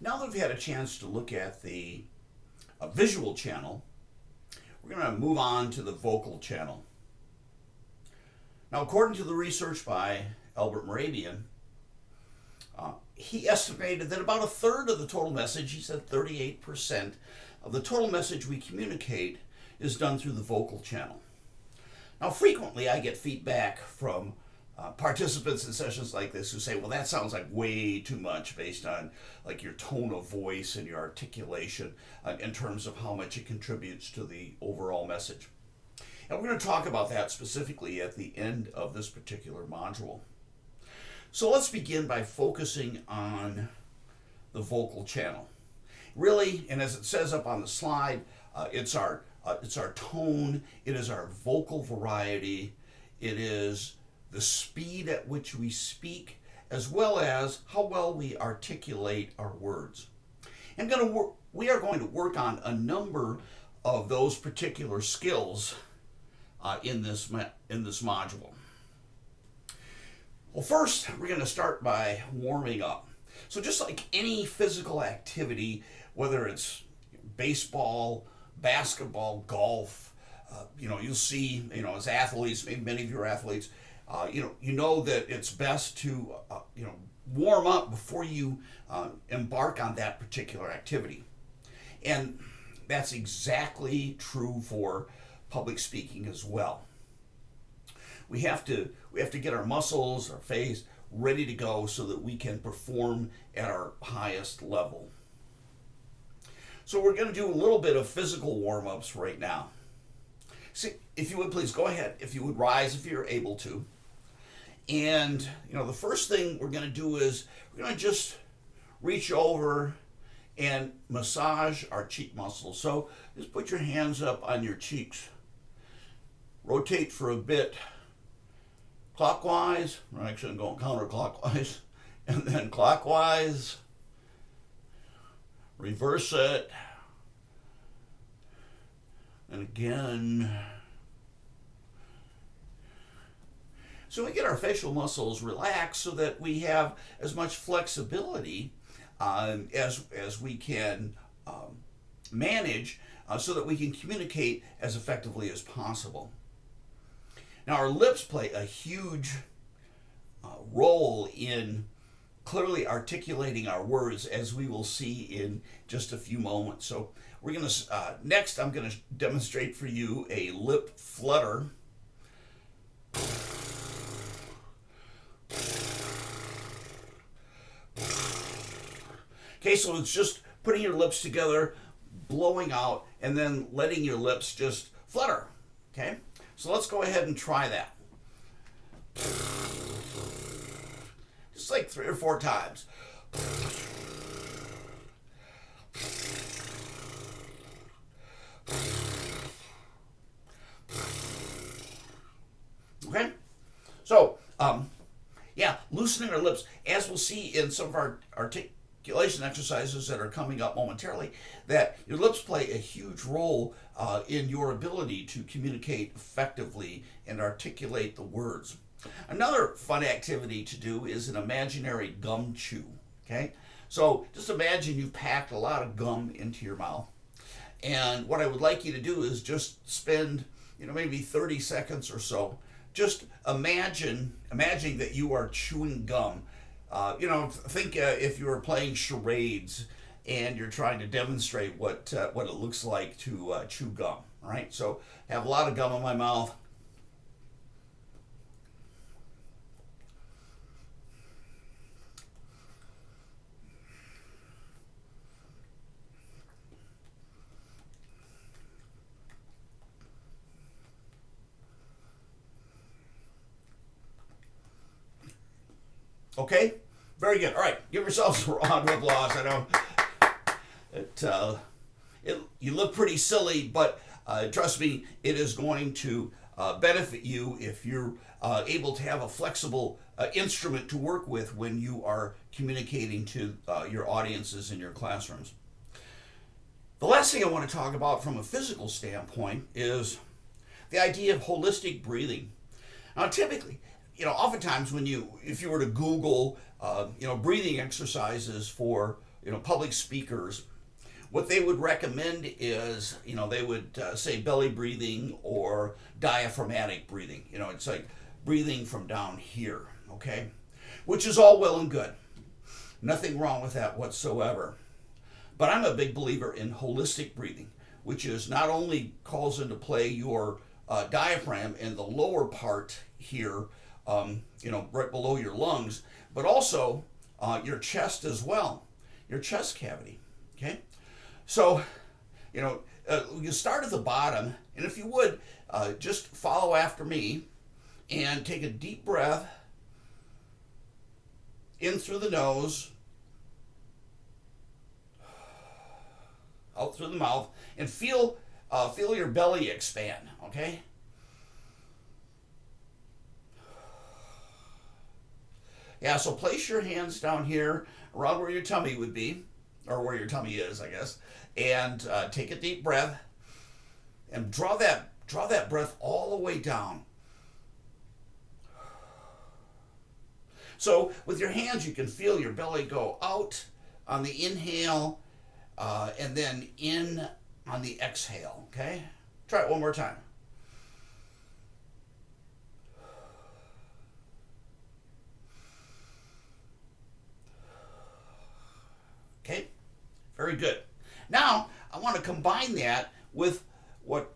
Now that we've had a chance to look at the visual channel, we're going to move on to the vocal channel. Now, according to the research by Albert Morabian, he estimated that about a third of the total message, he said 38% of the total message we communicate is done through the vocal channel. Now, frequently I get feedback from participants in sessions like this who say, well, that sounds like way too much based on like your tone of voice and your articulation in terms of how much it contributes to the overall message. And we're going to talk about that specifically at the end of this particular module. So let's begin by focusing on the vocal channel. Really, and as it says up on the slide, it's our tone, it is our vocal variety, it is the speed at which we speak, as well as how well we articulate our words. And we are going to work on a number of those particular skills in this module. Well, first, we're going to start by warming up. So just like any physical activity, whether it's baseball, basketball, golf, you'll see, as athletes, maybe many of you are athletes, you know that it's best to, warm up before you embark on that particular activity. And that's exactly true for public speaking as well. We have to get our muscles, our face ready to go so that we can perform at our highest level. So we're going to do a little bit of physical warm-ups right now. See, if you would please go ahead, if you would rise if you're able to. And the first thing we're going to do is we're going to just reach over and massage our cheek muscles. So just put your hands up on your cheeks. Rotate for a bit clockwise. We're actually going counterclockwise. And then clockwise. Reverse it. And again. So we get our facial muscles relaxed so that we have as much flexibility as we can manage so that we can communicate as effectively as possible. Now, our lips play a huge role in clearly articulating our words, as we will see in just a few moments. So we're going to, next I'm going to demonstrate for you a lip flutter. Okay, so it's just putting your lips together, blowing out, and then letting your lips just flutter. Okay, so let's go ahead and try that. Just like 3 or 4 times. Okay, so loosening our lips, as we'll see in some of our articulation exercises that are coming up momentarily, that your lips play a huge role in your ability to communicate effectively and articulate the words. Another fun activity to do is an imaginary gum chew. Okay, so just imagine you've packed a lot of gum into your mouth, and what I would like you to do is just spend maybe 30 seconds or so just imagining that you are chewing gum. Think if you were playing charades and you're trying to demonstrate what it looks like to chew gum. All right, so I have a lot of gum in my mouth. Okay, very good. All right, give yourselves a round of applause. I know you look pretty silly, but trust me, it is going to benefit you if you're able to have a flexible instrument to work with when you are communicating to your audiences in your classrooms. The last thing I want to talk about from a physical standpoint is the idea of holistic breathing. Now, typically, oftentimes if you were to Google, breathing exercises for, public speakers, what they would recommend is, they would say belly breathing or diaphragmatic breathing. It's like breathing from down here, okay? Which is all well and good. Nothing wrong with that whatsoever. But I'm a big believer in holistic breathing, which is not only calls into play your diaphragm and the lower part here, right below your lungs, but also your chest as well, your chest cavity, okay? So, you start at the bottom, and if you would, just follow after me and take a deep breath in through the nose, out through the mouth, and feel your belly expand, okay? Yeah, so place your hands down here around where your tummy would be, or where your tummy is, I guess, and take a deep breath and draw that breath all the way down. So with your hands, you can feel your belly go out on the inhale and then in on the exhale, okay? Try it one more time. Okay, very good. Now, I want to combine that with what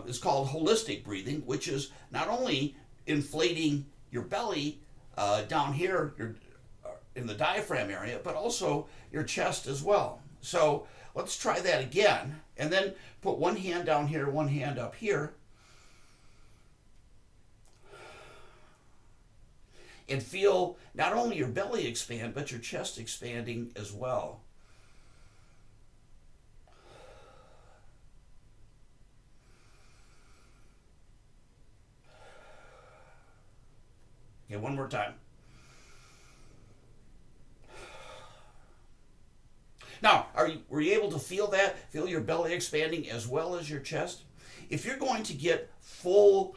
is called holistic breathing, which is not only inflating your belly down here in the diaphragm area, but also your chest as well. So let's try that again, and then put one hand down here, one hand up here, and feel not only your belly expand, but your chest expanding as well. Okay, one more time. Now, were you able to feel that? Feel your belly expanding as well as your chest? If you're going to get full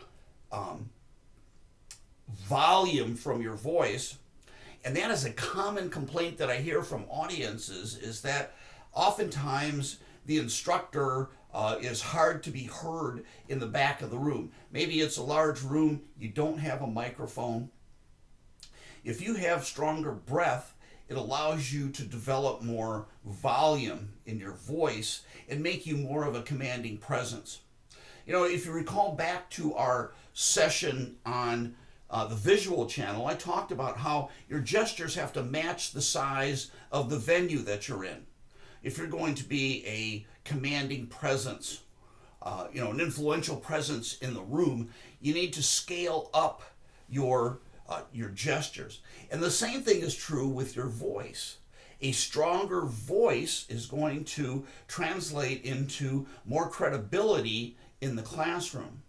volume from your voice, and that is a common complaint that I hear from audiences, is that oftentimes the instructor is hard to be heard in the back of the room. Maybe it's a large room, you don't have a microphone. If you have stronger breath, it allows you to develop more volume in your voice and make you more of a commanding presence. If you recall back to our session on the visual channel, I talked about how your gestures have to match the size of the venue that you're in. If you're going to be a commanding presence, an influential presence in the room, you need to scale up your gestures. And the same thing is true with your voice. A stronger voice is going to translate into more credibility in the classroom.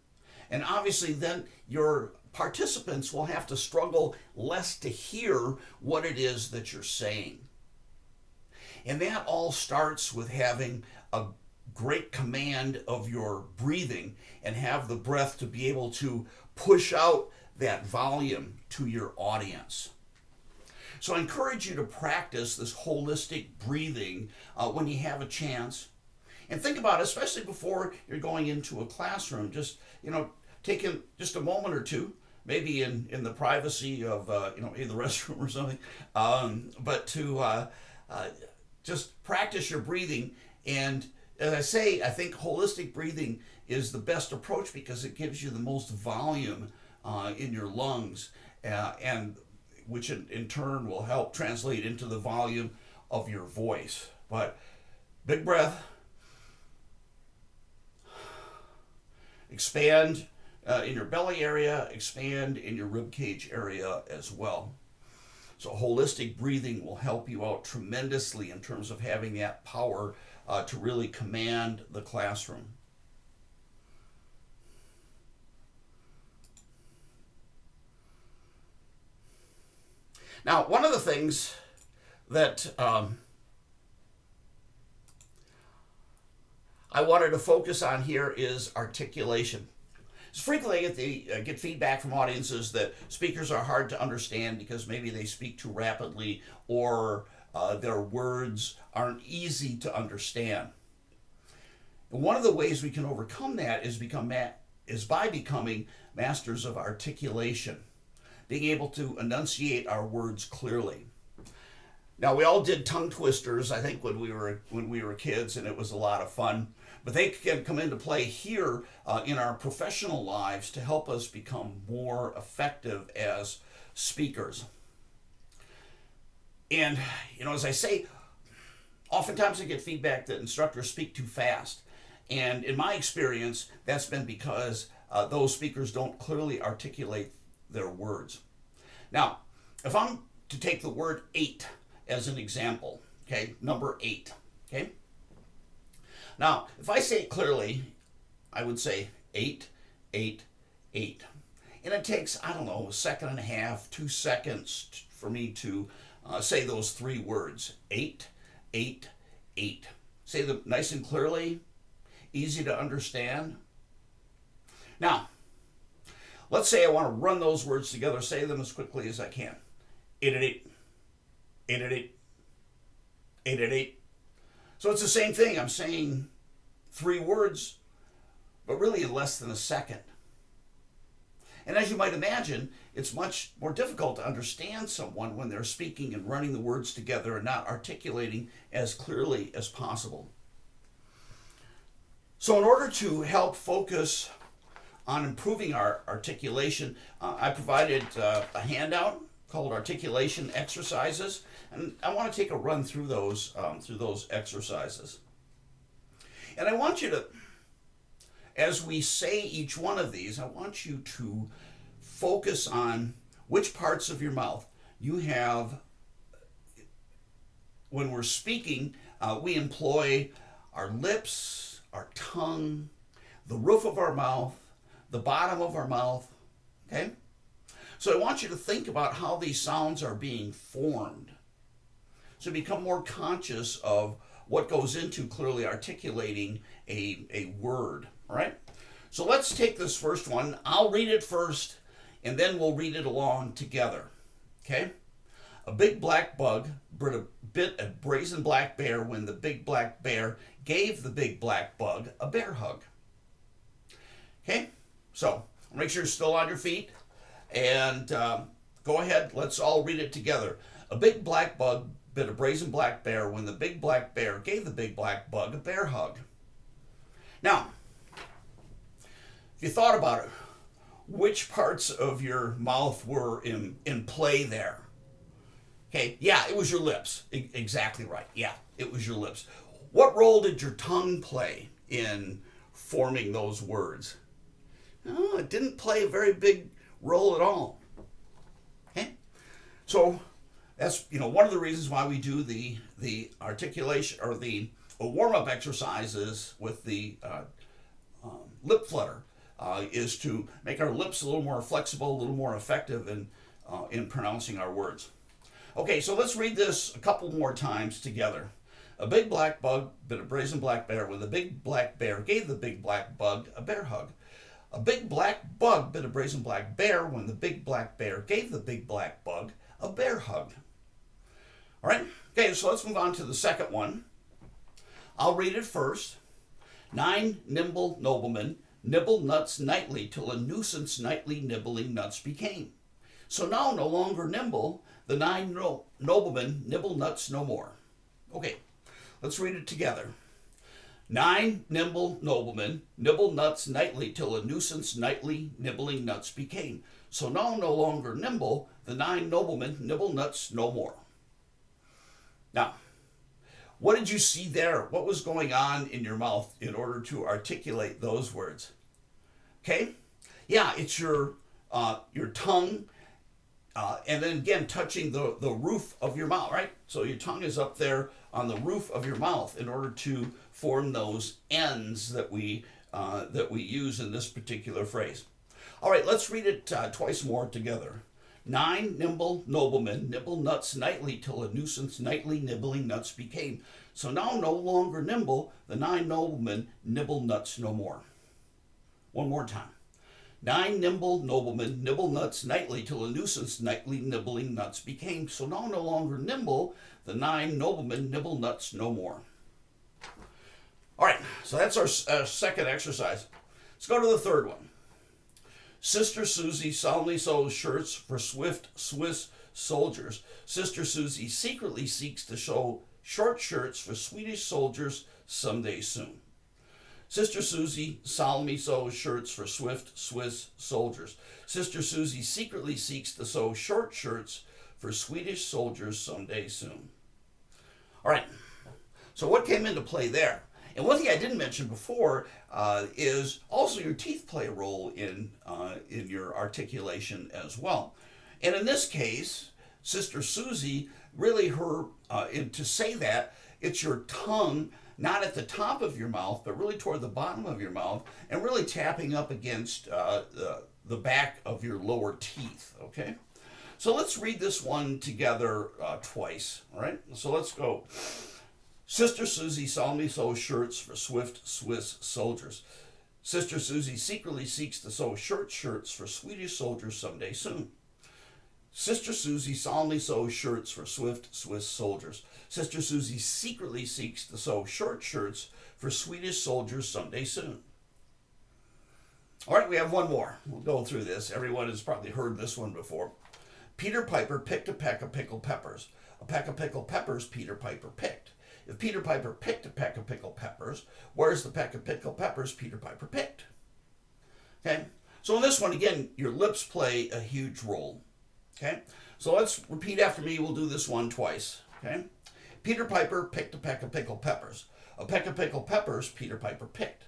And obviously then your participants will have to struggle less to hear what it is that you're saying. And that all starts with having a great command of your breathing and have the breath to be able to push out that volume to your audience. So I encourage you to practice this holistic breathing when you have a chance. And think about it, especially before you're going into a classroom. Just, taking just a moment or two, maybe in the privacy of, in the restroom or something, but to just practice your breathing. And as I say, I think holistic breathing is the best approach because it gives you the most volume in your lungs, and which in turn will help translate into the volume of your voice. But big breath, expand in your belly area, expand in your rib cage area as well. So holistic breathing will help you out tremendously in terms of having that power to really command the classroom. Now, one of the things that I wanted to focus on here is articulation. Frequently I get feedback from audiences that speakers are hard to understand because maybe they speak too rapidly or their words aren't easy to understand. And one of the ways we can overcome that is by becoming masters of articulation, being able to enunciate our words clearly. Now, we all did tongue twisters, I think, when we were kids, and it was a lot of fun. But they can come into play here in our professional lives to help us become more effective as speakers. And, as I say, oftentimes I get feedback that instructors speak too fast. And in my experience, that's been because those speakers don't clearly articulate their words. Now, if I'm to take the word 8 as an example, okay, number 8, okay? Now, if I say it clearly, I would say 8, 8, 8. And it takes, I don't know, a second and a half, 2 seconds for me to say those 3 words. 8, 8, 8. Say them nice and clearly, easy to understand. Now, let's say I want to run those words together, say them as quickly as I can. 8 at 8. 8 at 8. 8 at 8. So it's the same thing. I'm saying 3 words, but really in less than a second. And as you might imagine, it's much more difficult to understand someone when they're speaking and running the words together and not articulating as clearly as possible. So in order to help focus on improving our articulation, I provided a handout called Articulation Exercises, and I want to take a run through those exercises. And I want you to, as we say each one of these, I want you to focus on which parts of your mouth you have. When we're speaking, we employ our lips, our tongue, the roof of our mouth, the bottom of our mouth, okay? So I want you to think about how these sounds are being formed. So become more conscious of what goes into clearly articulating a word, all right? So let's take this first one. I'll read it first, and then we'll read it along together, okay? A big black bug bit a brazen black bear when the big black bear gave the big black bug a bear hug. Okay, so make sure you're still on your feet, and go ahead, let's all read it together. A big black bug bit a brazen black bear when the big black bear gave the big black bug a bear hug. Now, if you thought about it, which parts of your mouth were in play there? Okay, yeah, it was your lips. Exactly right. Yeah, it was your lips. What role did your tongue play in forming those words? No, it didn't play a very big role at all. Okay, so that's one of the reasons why we do the articulation or the warm-up exercises with the lip flutter is to make our lips a little more flexible, a little more effective in pronouncing our words. Okay, so let's read this a couple more times together. A big black bug bit a brazen black bear when the big black bear gave the big black bug a bear hug. A big black bug bit a brazen black bear when the big black bear gave the big black bug a bear hug. All right, okay, so let's move on to the second one. I'll read it first. 9 nimble noblemen nibbled nuts nightly till a nuisance nightly nibbling nuts became. So now no longer nimble, the 9 noblemen nibble nuts no more. Okay, let's read it together. 9 nimble noblemen nibble nuts nightly till a nuisance nightly nibbling nuts became. So now no longer nimble, the 9 noblemen nibble nuts no more. Now, what did you see there? What was going on in your mouth in order to articulate those words? Okay, yeah, it's your tongue, and then again touching the roof of your mouth, right? So your tongue is up there on the roof of your mouth in order to form those N's that we use in this particular phrase. All right, let's read it twice more together. 9 nimble noblemen nibble nuts nightly till a nuisance nightly nibbling nuts became. So now no longer nimble, the 9 noblemen nibble nuts no more. One more time. 9 nimble noblemen nibble nuts nightly till a nuisance nightly nibbling nuts became. So now no longer nimble, the 9 noblemen nibble nuts no more. All right, so that's our second exercise. Let's go to the third one. Sister Susie solemnly sews shirts for swift Swiss soldiers. Sister Susie secretly seeks to sew short shirts for Swedish soldiers someday soon. Sister Susie solemnly sews shirts for swift Swiss soldiers. Sister Susie secretly seeks to sew short shirts for Swedish soldiers someday soon. All right, so what came into play there? And one thing I didn't mention before is also your teeth play a role in your articulation as well. And in this case, Sister Susie, really to say that, it's your tongue, not at the top of your mouth, but really toward the bottom of your mouth, and really tapping up against the back of your lower teeth, okay? So let's read this one together twice, all right? So let's go. Sister Susie solemnly sews shirts for swift Swiss soldiers. Sister Susie secretly seeks to sew short shirts for Swedish soldiers someday soon. Sister Susie solemnly sews shirts for swift Swiss soldiers. Sister Susie secretly seeks to sew short shirts for Swedish soldiers someday soon. All right, we have one more. We'll go through this. Everyone has probably heard this one before. Peter Piper picked a peck of pickled peppers. A peck of pickled peppers Peter Piper picked. If Peter Piper picked a peck of pickled peppers, where's the peck of pickled peppers Peter Piper picked? Okay, so in this one, again, your lips play a huge role. Okay, so let's repeat after me. We'll do this one twice. Okay, Peter Piper picked a peck of pickled peppers. A peck of pickled peppers Peter Piper picked.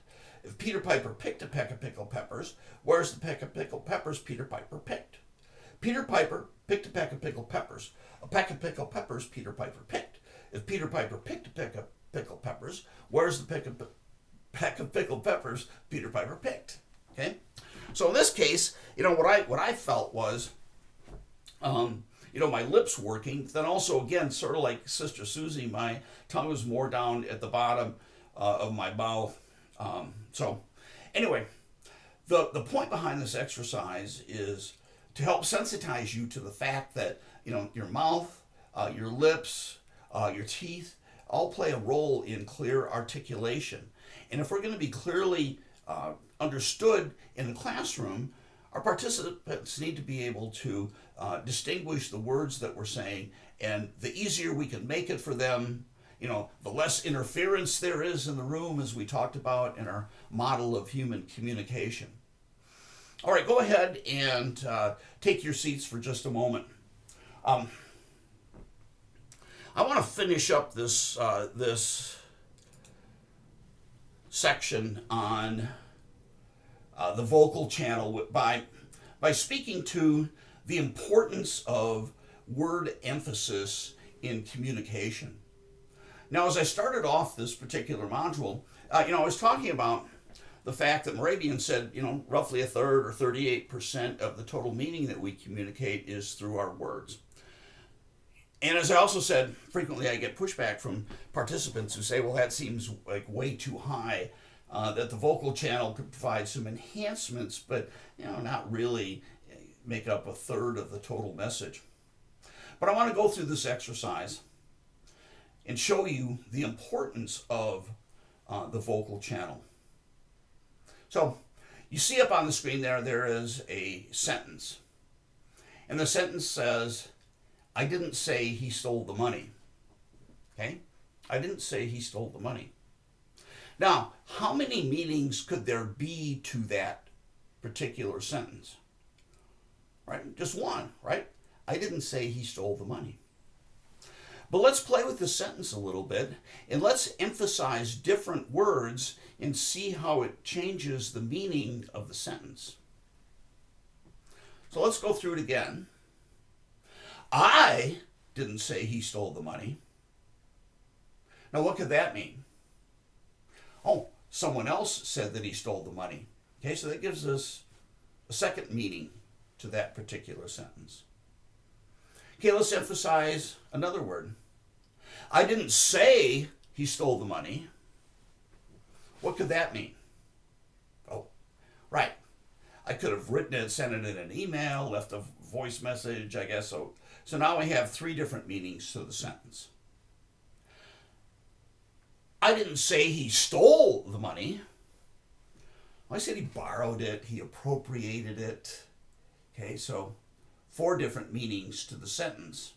If Peter Piper picked a peck of pickled peppers, where's the peck of pickled peppers Peter Piper picked? Peter Piper picked a peck of pickled peppers. A peck of pickled peppers Peter Piper picked. If Peter Piper picked a peck of pickled peppers, where's the peck of pickled peppers Peter Piper picked? Okay, so in this case, what I felt was, my lips working. Then also, again, sort of like Sister Susie, my tongue was more down at the bottom of my mouth. So anyway, the point behind this exercise is to help sensitize you to the fact that your mouth, your lips, your teeth all play a role in clear articulation. And if we're going to be clearly understood in the classroom, our participants need to be able to distinguish the words that we're saying, and the easier we can make it for them, the less interference there is in the room, as we talked about in our model of human communication. All right, go ahead and take your seats for just a moment. I want to finish up this section on the vocal channel by speaking to the importance of word emphasis in communication. Now, as I started off this particular module, I was talking about the fact that Moravian said, roughly a third or 38% of the total meaning that we communicate is through our words. And as I also said, frequently I get pushback from participants who say, well, that seems like way too high, that the vocal channel could provide some enhancements, but not really make up a third of the total message. But I want to go through this exercise and show you the importance of the vocal channel. So you see up on the screen there is a sentence. And the sentence says, I didn't say he stole the money. Okay? I didn't say he stole the money. Now, how many meanings could there be to that particular sentence? Right? Just one, right? I didn't say he stole the money. But let's play with the sentence a little bit, and let's emphasize different words and see how it changes the meaning of the sentence. So let's go through it again. I didn't say he stole the money. Now, what could that mean? Oh, someone else said that he stole the money. Okay, so that gives us a second meaning to that particular sentence. Okay, let's emphasize another word. I didn't say he stole the money. What could that mean? Oh, right. I could have written it, sent it in an email, left a voice message, I guess. So now we have 3 different meanings to the sentence. I didn't say he stole the money. I said he borrowed it, he appropriated it. Okay, so 4 different meanings to the sentence.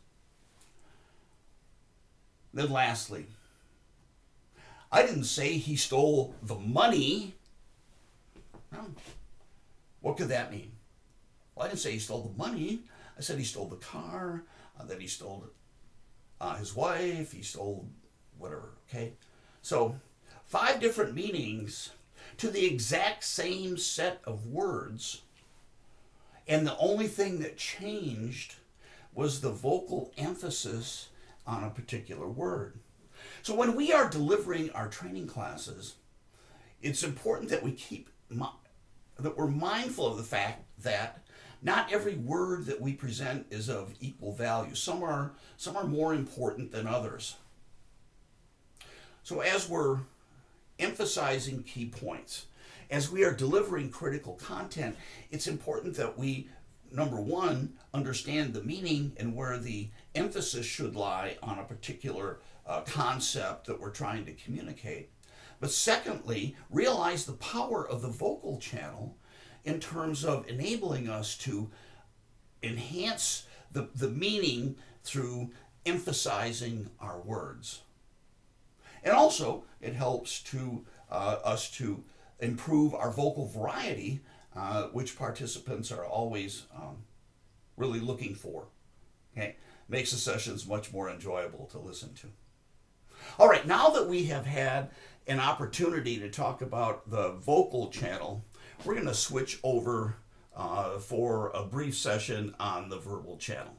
Then lastly, I didn't say he stole the money. No. What could that mean? Well, I didn't say he stole the money. I said he stole the car, that he stole his wife, he stole whatever, okay? So 5 different meanings to the exact same set of words, and the only thing that changed was the vocal emphasis on a particular word. So when we are delivering our training classes, it's important that we're mindful of the fact that not every word that we present is of equal value. Some are more important than others. So as we're emphasizing key points, as we are delivering critical content, it's important that we, number 1, understand the meaning and where the emphasis should lie on a particular concept that we're trying to communicate. But secondly, realize the power of the vocal channel in terms of enabling us to enhance the meaning through emphasizing our words. And also, it helps to us to improve our vocal variety, which participants are always really looking for. Okay, makes the sessions much more enjoyable to listen to. All right, now that we have had an opportunity to talk about the vocal channel, we're going to switch over for a brief session on the verbal channel.